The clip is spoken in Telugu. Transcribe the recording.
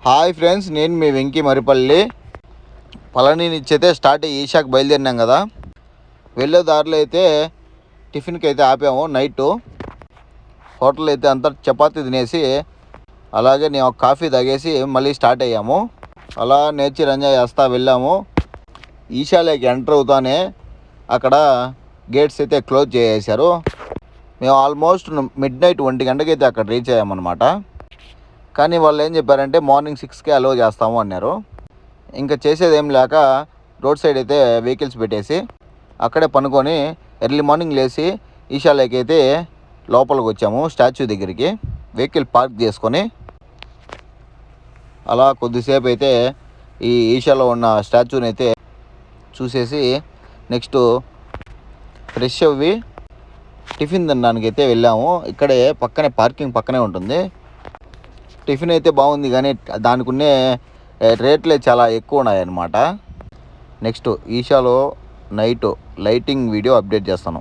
హాయ్ ఫ్రెండ్స్, నేను మీ వెంకీ మరిపల్లి. పళని నుంచి అయితే స్టార్ట్ అయ్యి ఈషాకి బయలుదేరినాం కదా. వెళ్ళే దారిలో అయితే టిఫిన్కి అయితే ఆపాము. నైట్ హోటల్ అయితే అంతా చపాతీ తినేసి అలాగే నేను ఒక కాఫీ తాగేసి మళ్ళీ స్టార్ట్ అయ్యాము. అలా నేచర్ ఎంజాయ్ చేస్తా వెళ్ళాము. ఈషాలోకి ఎంటర్ అవుతానే అక్కడ గేట్స్ అయితే క్లోజ్ చేసేసారు. మేము ఆల్మోస్ట్ మిడ్ నైట్ 1 గంటకి అయితే అక్కడ రీచ్ అయ్యామన్నమాట. కానీ వాళ్ళు ఏం చెప్పారంటే మార్నింగ్ 6కే అలో చేస్తాము అన్నారు. ఇంకా చేసేది ఏం లేక రోడ్ సైడ్ అయితే వెహికల్స్ పెట్టేసి అక్కడే పనుకొని ఎర్లీ మార్నింగ్ లేచి ఈషాలోకి అయితే లోపలికి వచ్చాము. స్టాచ్యూ దగ్గరికి వెహికల్ పార్క్ చేసుకొని అలా కొద్దిసేపు అయితే ఈ ఈషాలో ఉన్న స్టాచ్యూని అయితే చూసేసి నెక్స్ట్ ఫ్రెష్ అవ్వి టిఫిన్ తినడానికి అయితే వెళ్ళాము. ఇక్కడే పక్కనే పార్కింగ్ పక్కనే ఉంటుంది. టిఫిన్ అయితే బాగుంది కానీ దానికి ఉన్న రేట్లే చాలా ఎక్కువ ఉన్నాయన్నమాట. నెక్స్ట్ ఈషాలో నైట్ లైటింగ్ వీడియో అప్డేట్ చేస్తాను.